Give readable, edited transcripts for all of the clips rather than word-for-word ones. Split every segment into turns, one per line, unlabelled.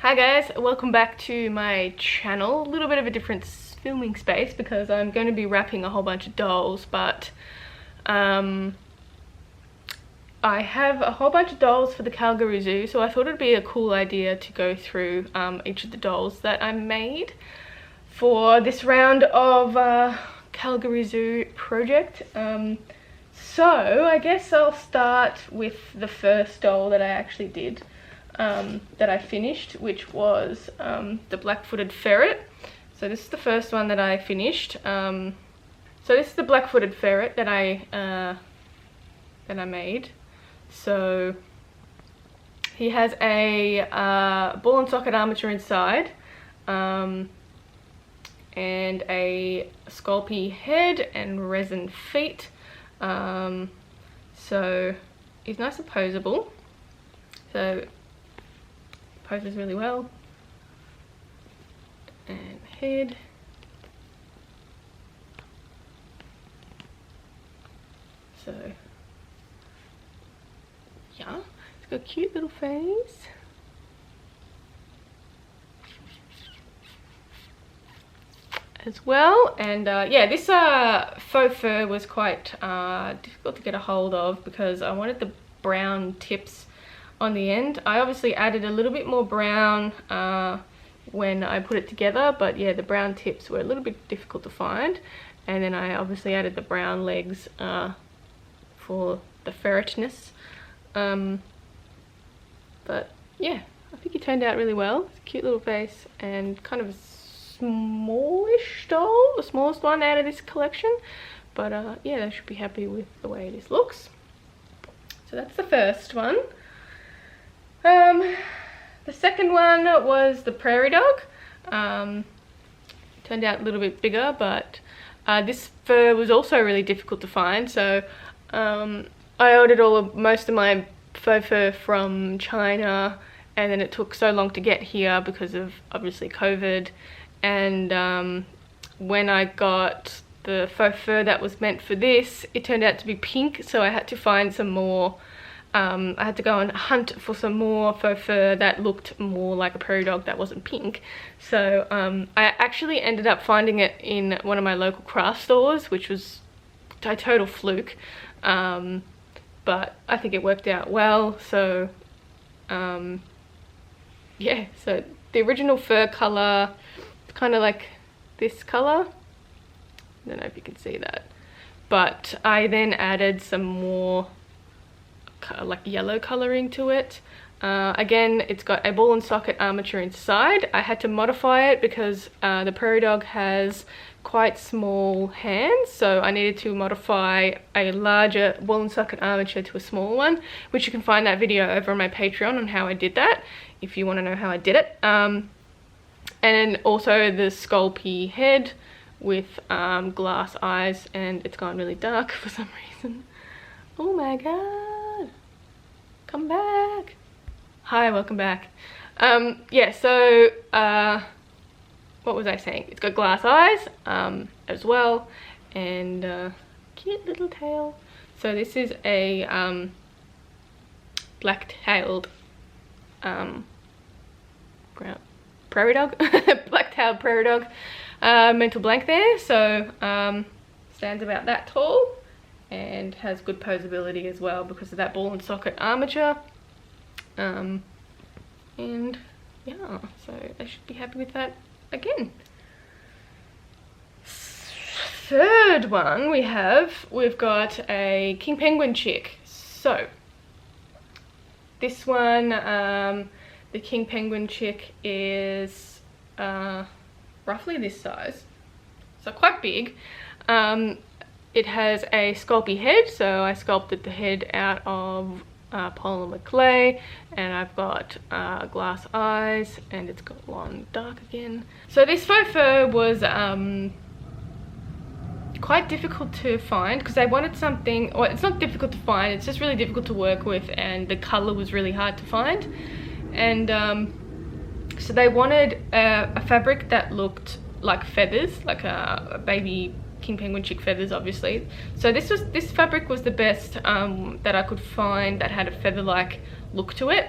Hi guys, welcome back to my channel. A little bit of a different filming space because I'm going to be wrapping a whole bunch of dolls, but I have a whole bunch of dolls for the Calgary Zoo, so I thought it'd be a cool idea to go through each of the dolls that I made for this round of Calgary Zoo project. So I guess I'll start with the first doll that I actually did. That I finished, which was the Blackfooted Ferret. So this is the first one that I finished. So this is the Blackfooted Ferret that I made. So he has a ball and socket armature inside, and a sculpey head and resin feet. So he's nice and posable. So poses really well, and head. So yeah, it's got a cute little face. As well, and yeah, this faux fur was quite difficult to get a hold of because I wanted the brown tips on the end. I obviously added a little bit more brown when I put it together, but yeah, the brown tips were a little bit difficult to find, and then I obviously added the brown legs for the ferretness. But yeah, I think it turned out really well. It's a cute little face and kind of a smallish doll, the smallest one out of this collection, but yeah, I should be happy with the way this looks. So that's the first one. The second one was the Prairie Dog. Turned out a little bit bigger, but this fur was also really difficult to find. So I ordered most of my faux fur from China, and then it took so long to get here because of obviously COVID. And when I got the faux fur that was meant for this, it turned out to be pink, so I had to find some more. I had to go and hunt for some more faux fur that looked more like a prairie dog that wasn't pink. So I actually ended up finding it in one of my local craft stores, which was a total fluke. But I think it worked out well. So yeah, so the original fur color, it's kind of like this color. I don't know if you can see that. But I then added some more like yellow coloring to it. Again, it's got a ball and socket armature inside. I had to modify it because the Prairie Dog has quite small hands, so I needed to modify a larger ball and socket armature to a small one, which you can find that video over on my Patreon on how I did that, if you want to know how I did it. And then also the sculpey head with glass eyes, and it's gone really dark for some reason. Oh my god, come back. Hi, welcome back. Yeah, so what was I saying? It's got glass eyes as well, and cute little tail. So this is a black-tailed prairie dog. Black-tailed prairie dog. Mental blank there, so stands about that tall and has good posability as well because of that ball and socket armature. And yeah, so I should be happy with that again. Third one we've got a king penguin chick. So this one, the king penguin chick is roughly this size, so quite big. It has a sculpey head, so I sculpted the head out of polymer clay, and I've got glass eyes, and it's got long dark again. So this faux fur was quite difficult to find because I wanted something, well, it's not difficult to find, it's just really difficult to work with, and the color was really hard to find. And so they wanted a fabric that looked like feathers, like a baby king penguin chick feathers, obviously. So this fabric was the best that I could find that had a feather-like look to it.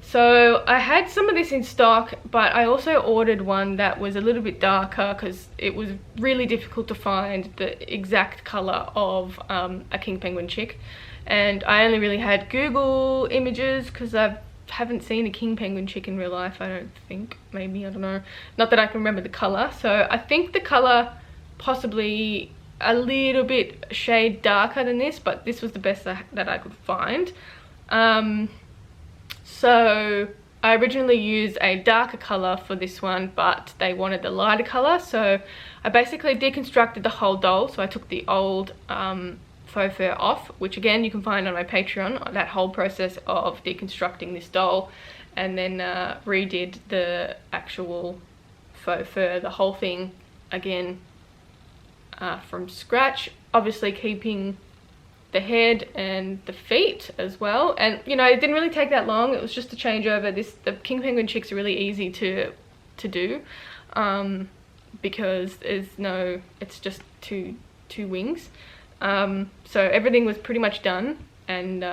So I had some of this in stock, but I also ordered one that was a little bit darker because it was really difficult to find the exact color of a king penguin chick. And I only really had Google images because I haven't seen a king penguin chick in real life, I don't think. Maybe, I don't know. Not that I can remember the color. So I think the color possibly a little bit shade darker than this, but this was the best that I could find. So I originally used a darker color for this one, but they wanted the lighter color, so I basically deconstructed the whole doll. So I took the old faux fur off, which again you can find on my Patreon, that whole process of deconstructing this doll, and then redid the actual faux fur, the whole thing again from scratch, obviously keeping the head and the feet as well. And you know, it didn't really take that long. It was just a changeover. The king penguin chicks are really easy to do because it's just two wings. So everything was pretty much done and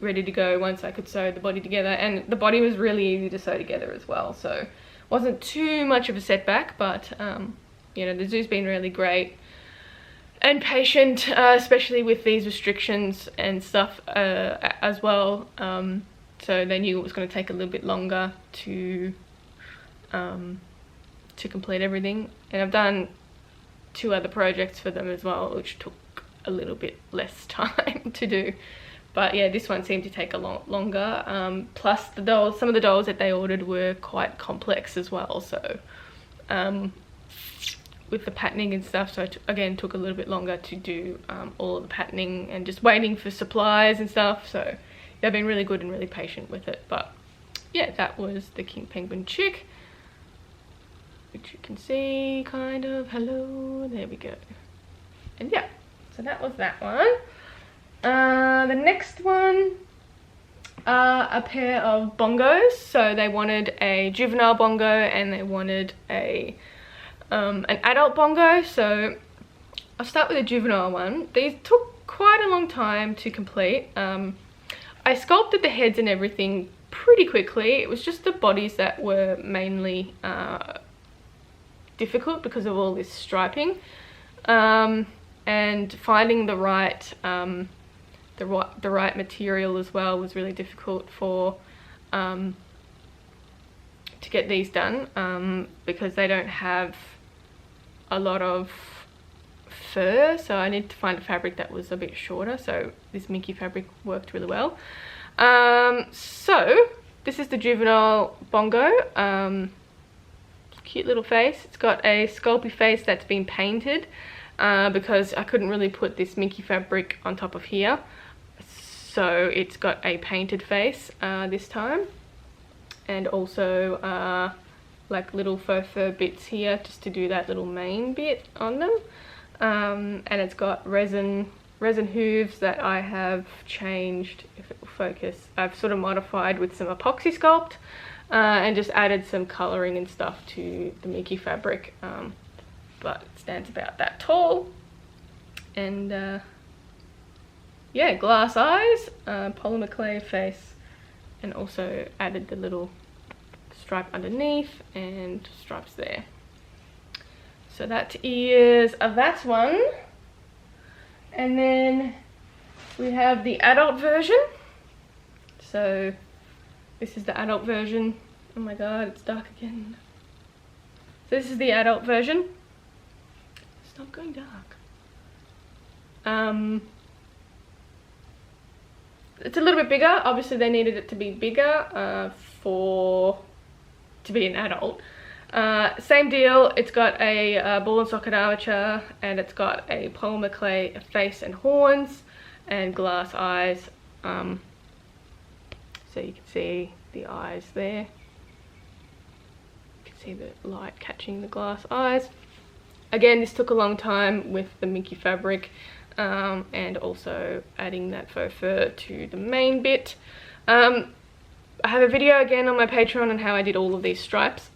ready to go once I could sew the body together, and the body was really easy to sew together as well, so wasn't too much of a setback. But you know, the zoo's been really great and patient, especially with these restrictions and stuff as well. So they knew it was going to take a little bit longer to complete everything. And I've done 2 other projects for them as well, which took a little bit less time to do. But yeah, this one seemed to take a lot longer. Plus the dolls, some of the dolls that they ordered were quite complex as well. So with the patterning and stuff, so it again took a little bit longer to do all of the patterning and just waiting for supplies and stuff. So they've been really good and really patient with it. But yeah, that was the king penguin chick, which you can see kind of. Hello, there we go. And yeah, so that was that one. The next one are a pair of bongos. So they wanted a juvenile bongo and they wanted an adult bongo. So I'll start with the juvenile one. These took quite a long time to complete. I sculpted the heads and everything pretty quickly. It was just the bodies that were mainly difficult because of all this striping, and finding the right material as well was really difficult for to get these done, because they don't have a lot of fur, so I needed to find a fabric that was a bit shorter. So this minky fabric worked really well. So this is the juvenile bongo. Cute little face. It's got a sculpey face that's been painted because I couldn't really put this minky fabric on top of here, so it's got a painted face this time, and also like little faux fur bits here just to do that little mane bit on them, and it's got resin hooves that I have changed, if it will focus, I've sort of modified with some epoxy sculpt, and just added some colouring and stuff to the minky fabric, but it stands about that tall. And yeah, glass eyes, polymer clay face, and also added the little stripe underneath and stripes there. So that is that one. And then we have the adult version. So this is the adult version. Oh my god, it's dark again. So this is the adult version. Stop going dark. It's a little bit bigger. Obviously they needed it to be bigger to be an adult. Same deal, it's got a ball and socket armature, and it's got a polymer clay face and horns and glass eyes. So you can see the eyes there. You can see the light catching the glass eyes. Again, this took a long time with the minky fabric, and also adding that faux fur to the main bit. I have a video again on my Patreon on how I did all of these stripes.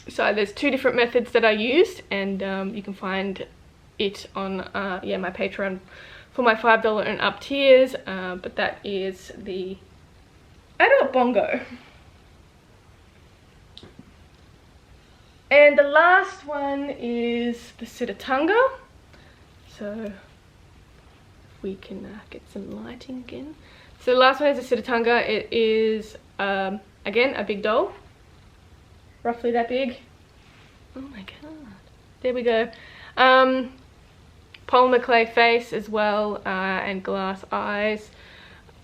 So there's 2 different methods that I used, and you can find it on yeah, my Patreon for my $5 and up tiers, but that is the adult bongo. And the last one is the Sitatunga. So we can get some lighting again. So the last one is a Sitatunga. It is again a big doll, roughly that big. Oh my god, there we go. Polymer clay face as well, and glass eyes.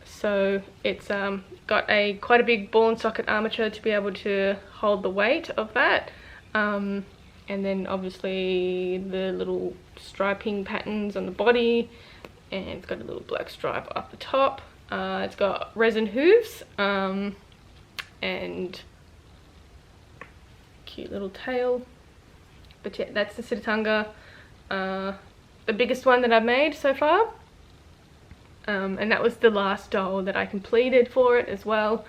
So it's got quite a big ball and socket armature to be able to hold the weight of that. And then obviously the little striping patterns on the body, and it's got a little black stripe up the top. It's got resin hooves, and cute little tail. But yeah, that's the Sitatunga, the biggest one that I've made so far. And that was the last doll that I completed for it as well,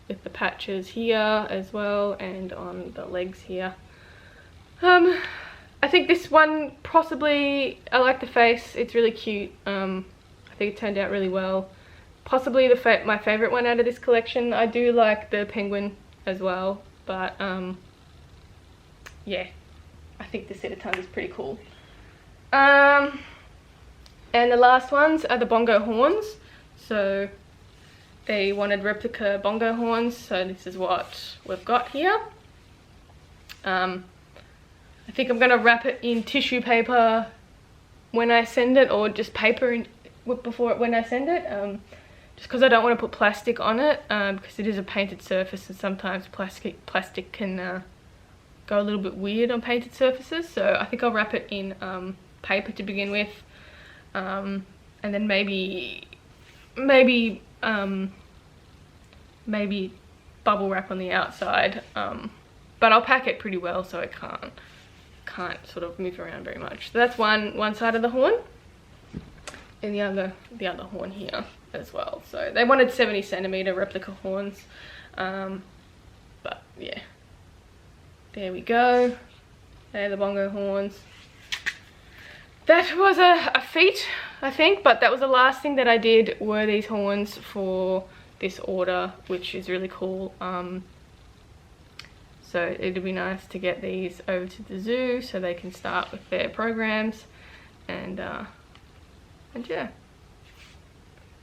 with the patches here as well and on the legs here. I think this one possibly, I like the face, it's really cute. I think it turned out really well. Possibly my favorite one out of this collection. I do like the penguin as well, but yeah, I think the Sitatunga is pretty cool. And the last ones are the Bongo Horns. So they wanted replica Bongo Horns, so this is what we've got here. I think I'm gonna wrap it in tissue paper when I send it, or just paper when I send it, just because I don't want to put plastic on it, because it is a painted surface and sometimes plastic can go a little bit weird on painted surfaces. So I think I'll wrap it in paper to begin with, and then maybe bubble wrap on the outside, but I'll pack it pretty well so it can't sort of move around very much. So that's one side of the horn, and the other horn here as well. So they wanted 70cm replica horns, but yeah, there we go. They're the Bongo horns. That was a feat, I think, but that was the last thing that I did were these horns for this order, which is really cool. So it'd be nice to get these over to the zoo so they can start with their programs, and yeah,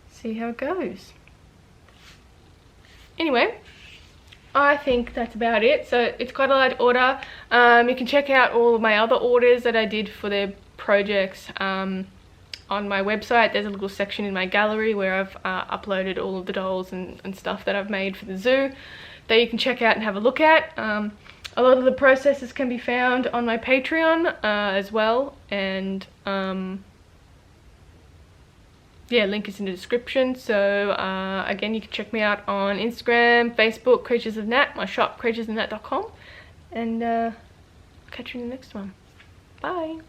see how it goes. Anyway, I think that's about it. So it's quite a large order. You can check out all of my other orders that I did for their projects on my website. There's a little section in my gallery where I've uploaded all of the dolls and stuff that I've made for the zoo that you can check out and have a look at. A lot of the processes can be found on my Patreon as well, and yeah, link is in the description. So again, you can check me out on Instagram, Facebook, Creatures of Nat, my shop creaturesofnat.com, and catch you in the next one. Bye.